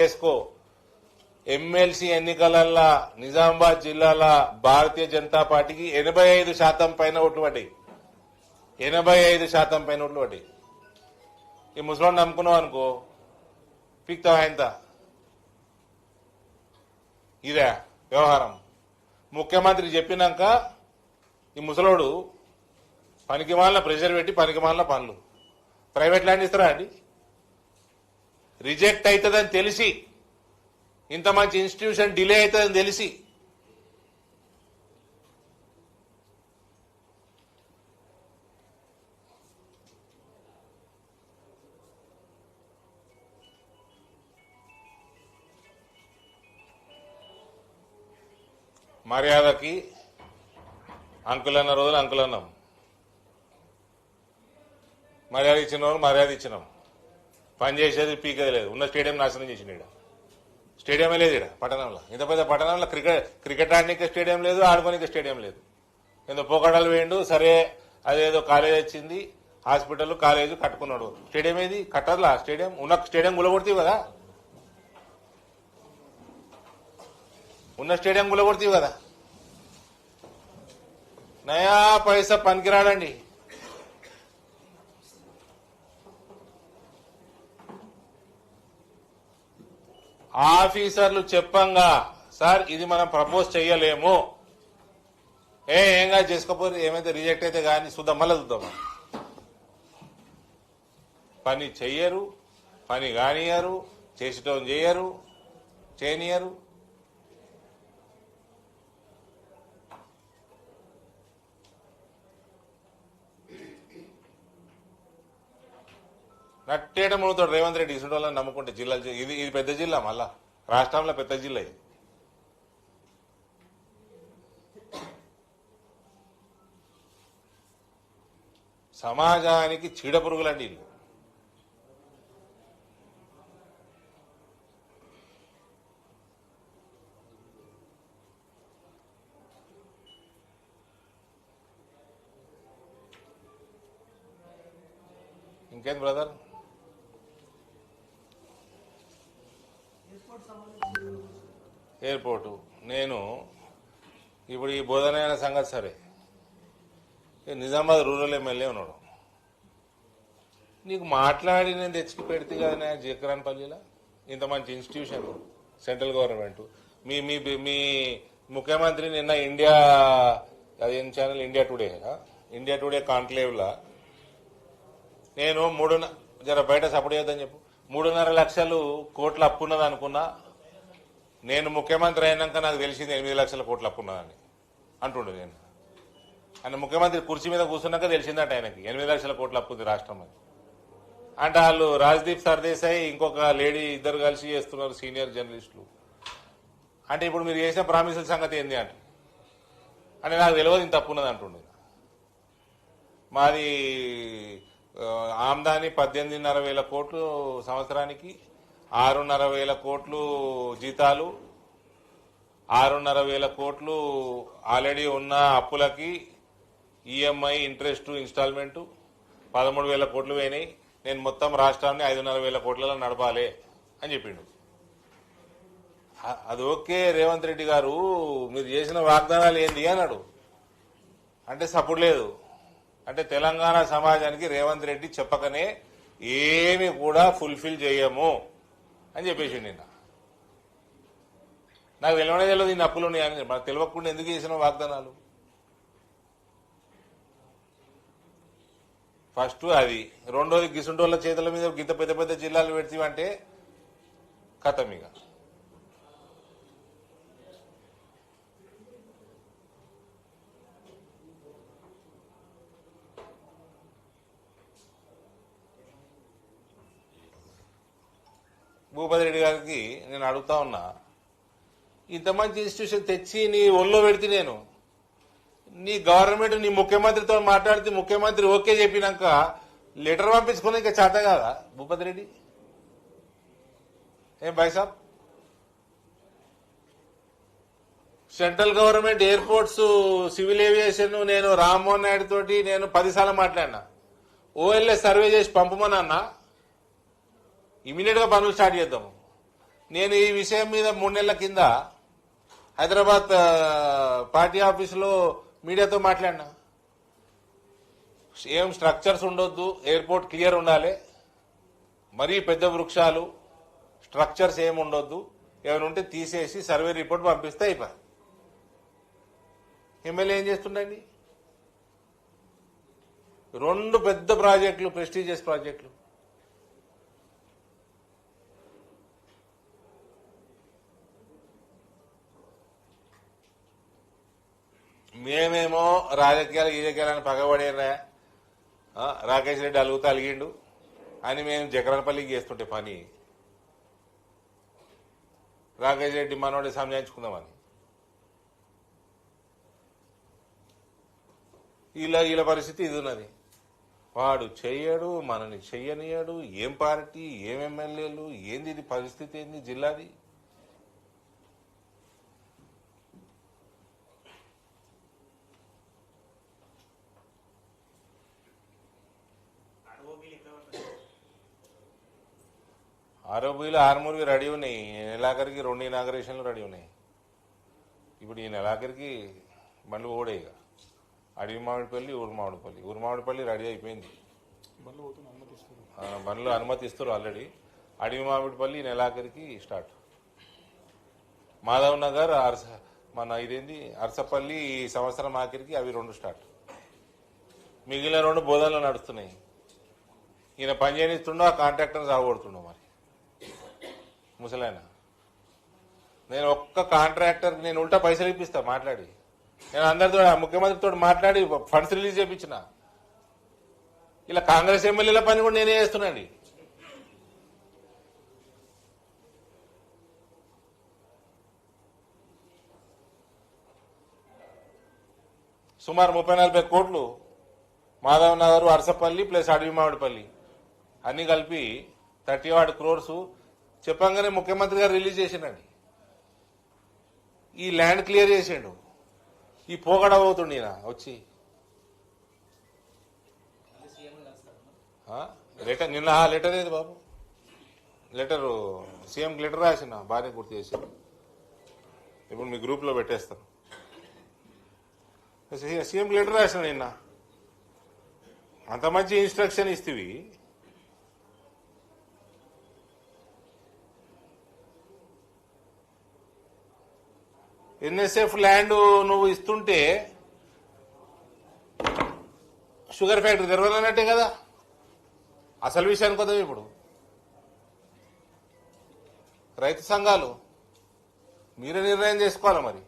చేసుకో. ఎమ్మెల్సీ ఎన్నికలల్లో నిజామాబాద్ జిల్లాల భారతీయ జనతా పార్టీకి 85% పైన ఓట్లు పడ్డాయి. 85% పైన ఓట్లు పడ్డాయి. ఈ ముసలాన్ని నమ్ముకున్నావు అనుకో పీక్తావు ఆయనత. ఇదే వ్యవహారం. ముఖ్యమంత్రి చెప్పినాక ఈ ముసలోడు పనికి మాలిన ప్రెషర్ పెట్టి పనికి మాలిన పనులు. ప్రైవేట్ ల్యాండ్ ఇస్తారా అండి? రిజెక్ట్ అవుతుందని తెలిసి, ఇంత మంచి ఇన్స్టిట్యూషన్ డిలే అవుతుందని తెలిసి మర్యాదకి అంకులన్న రోజులు అంకులన్నాం, మర్యాద ఇచ్చిన రోజులు మర్యాద ఇచ్చినాం. పని చేసేది పీకేది లేదు. ఉన్న స్టేడియం నాశనం చేసిండు. స్టేడియమే లేదు ఇక్కడ పట్టణంలో. ఇంత పెద్ద పట్టణంలో క్రికెట్ ఆడడానికి స్టేడియం లేదు, ఆడుకోనికి స్టేడియం లేదు. ఏదో పోకడాలు వేయండు. సరే అదేదో కాలేజ్ వచ్చింది, హాస్పిటల్ కాలేజ్ కట్టుకున్నాడు. స్టేడియం ఏది కట్టదులా? స్టేడియం ఉన్న స్టేడియం గులగొడతావు కదా, ఉన్న స్టేడియం గులగొడతావు కదా. నయా పైసా పనికిరాడండి. ఆఫీసర్లు చెప్పంగా, సార్ ఇది మనం ప్రపోజ్ చెయ్యలేము, ఏంగా చేసుకోపోరు, ఏమైతే రిజెక్ట్ అయితే కానీ చూద్దాం, మళ్ళీ చూద్దాం. పని చెయ్యరు, పని కానియరు, చేసేటోని చేయరు, చేయనియరు. నట్టేట మునుగుతాడు రేవంత్ రెడ్డి. ఇసుడు వాళ్ళని నమ్ముకుంటే జిల్లాలు ఇది పెద్ద జిల్లా, మళ్ళా రాష్ట్రంలో పెద్ద జిల్లా ఇది. సమాజానికి చీడపురుగులండి ఇల్లు. ఇంకేంది బ్రదర్? ఎయిర్పోర్టు నేను ఇప్పుడు ఈ బోధనైన సంగతి సరే, నిజామాబాద్ రూరల్ ఎమ్మెల్యే ఉన్నాడు. నీకు మాట్లాడి నేను తెచ్చి పెడితే కదా జకరాన్పల్లిలో ఇంత మంచి ఇన్స్టిట్యూషన్ సెంట్రల్ గవర్నమెంట్. మీ మీ మీ ముఖ్యమంత్రి నిన్న ఇండియా అదేం ఛానల్ ఇండియా టుడే కాన్క్లేవ్లా నేను జర బయట సపోర్ట్ చేద్దని చెప్పు 3.5 లక్షలు కోట్ల అప్పు ఉన్నది అనుకున్నా. నేను ముఖ్యమంత్రి అయినాక నాకు తెలిసింది 8 లక్షల కోట్ల అప్పు ఉన్నదని అంటుండే. నేను ఆయన ముఖ్యమంత్రి కుర్చీ మీద కూర్చున్నాక తెలిసిందట ఆయనకి 8 లక్షల కోట్ల అప్పు ఉంది రాష్ట్రం అని. అంటే వాళ్ళు రాజ్దీప్ సర్దేశాయి ఇంకొక లేడీ ఇద్దరు కలిసి చేస్తున్నారు, సీనియర్ జర్నలిస్టులు. అంటే ఇప్పుడు మీరు చేసిన ప్రామిసుల సంగతి ఏంది అంటే నాకు తెలియదు ఇంత అప్పు ఉన్నది అంటుండే. మాది ఆమ్దాని 18,500 కోట్లు సంవత్సరానికి, 6,500 కోట్లు జీతాలు, 6,500 కోట్లు ఆల్రెడీ ఉన్న అప్పులకి ఈఎంఐ ఇంట్రెస్ట్ ఇన్స్టాల్మెంటు 13,000 కోట్లు పోయినాయి. నేను మొత్తం రాష్ట్రాన్ని 5,500 కోట్లలో నడపాలి అని చెప్పిండు. అది ఓకే రేవంత్ రెడ్డి గారు, మీరు చేసిన వాగ్దానాలు ఏంది అన్నాడు. అంటే సపోర్ట్ లేదు. అంటే తెలంగాణ సమాజానికి రేవంత్ రెడ్డి చెప్పకనే ఏమి కూడా ఫుల్ఫిల్ చేయము అని చెప్పేసి నిన్న. నాకు తెలియదు ఇన్ని అప్పులు ఉన్నాయని. మనకు తెలియకుండా ఎందుకు చేసిన వాగ్దానాలు? ఫస్ట్ అది. రెండోది గిసుంటోళ్ళ చేతుల మీద గింత పెద్ద పెద్ద జిల్లాలు పెడితేవంటే కథమిగ. భూపతి రెడ్డి గారికి నేను అడుగుతా ఉన్నా, ఇంత మంచి ఇన్స్టిట్యూషన్ తెచ్చి నీ ఒళ్ళో పెడితే, నేను నీ గవర్నమెంట్ నీ ముఖ్యమంత్రితో మాట్లాడితే ముఖ్యమంత్రి ఓకే చెప్పినాక లెటర్ పంపించుకుని ఇంకా చేత కాదా భూపతి రెడ్డి? ఏం భాయ్ సాబ్? Central government airports civil aviation నేను రామ్మోహన్ నాయుడు తోటి నేను 10 సార్లు మాట్లాడినా. ఓఎల్ఎస్ సర్వే చేసి పంపమని అన్నా. ఇమీడియట్ గా పనులు స్టార్ట్ చేద్దాము. నేను ఈ విషయం మీద 3 నెలల కింద హైదరాబాద్ పార్టీ ఆఫీసులో మీడియాతో మాట్లాడినా. ఏం స్ట్రక్చర్స్ ఉండొద్దు, ఎయిర్పోర్ట్ క్లియర్ ఉండాలి, మరీ పెద్ద వృక్షాలు స్ట్రక్చర్స్ ఏమి ఉండొద్దు, ఏమైనా ఉంటే తీసేసి సర్వే రిపోర్ట్ పంపిస్తే అయిపోయి. ఎమ్మెల్యే ఏం చేస్తుండండి? 2 పెద్ద ప్రాజెక్టులు, ప్రెస్టీజియస్ ప్రాజెక్టులు. మేమేమో రాజకీయాలు గీజకీయాలని పగబడేనా, రాకేష్ రెడ్డి అలుగుతా అలిగిండు అని మేము జగరన్పల్లికి చేస్తుంటే పని, రాకేష్ రెడ్డి మనోడి సంజాయించుకుందామని. వీళ్ళ పరిస్థితి ఇది ఉన్నది. వాడు చెయ్యడు, మనని చెయ్యనియడు. ఏం పార్టీ, ఏం ఎమ్మెల్యేలు, ఏంది ఇది పరిస్థితి, ఏంది జిల్లాది? ఆరోగ్యలు 6 రెడీ ఉన్నాయి. నెలాఖరికి 2 ఇనాగరేషన్లు రెడీ ఉన్నాయి. ఇప్పుడు ఈ నెలాఖరికి బండ్లు కూడా ఇక అడవి మామిడిపల్లి, ఊరుమామిడిపల్లి రెడీ అయిపోయింది. బండ్లు అనుమతిస్తారు ఆల్రెడీ. అడవి మామిడిపల్లి నెలాఖరికి స్టార్ట్. మాధవ్ నగర్, మన ఇదేంది అరసపల్లి ఈ సంవత్సరం ఆఖరికి అవి 2 స్టార్ట్. మిగిలిన 2 బోధనలు నడుస్తున్నాయి. ఈయన పని చేయనిస్తుండో ఆ కాంట్రాక్టర్ని సాగొడుతుండో మరి ముసలాయన. నేను ఒక్క కాంట్రాక్టర్ నేను ఉల్టా పైసలు ఇప్పిస్తా మాట్లాడి. నేను అందరితో ముఖ్యమంత్రితో మాట్లాడి ఫండ్స్ రిలీజ్ చేయించిన. ఇలా కాంగ్రెస్ ఎమ్మెల్యేల పని కూడా నేనే చేస్తున్నాండి. సుమారు 30-40 కోట్లు మాధవ్ నగర్, అరసపల్లి ప్లస్ అడవి మామిడిపల్లి అన్ని కలిపి 30 crores చెప్పంగానే ముఖ్యమంత్రి గారు రిలీజ్ చేసిండండి. ఈ ల్యాండ్ క్లియర్ చేసిండు. ఈ పోగడ అవుతుండే వచ్చి లెటర్ నిన్న లెటర్ ఏది బాబు, లెటరు సీఎం లెటర్ రాసిన బాగానే గుర్తు చేసి ఇప్పుడు మీ గ్రూప్లో పెట్టేస్తాను. సీఎం లెటర్ రాసిన నిన్న. అంత మంచి ఇన్స్ట్రక్షన్ ఇస్తేవి ఎన్ఎస్ఎఫ్ ల్యాండ్ నువ్వు ఇస్తుంటే షుగర్ ఫ్యాక్టరీ తెరవాలన్నట్టే కదా. అసలు విషయానికి వద్దాం. ఇప్పుడు రైతు సంఘాలు మీరే నిర్ణయం చేసుకోవాలి మరి.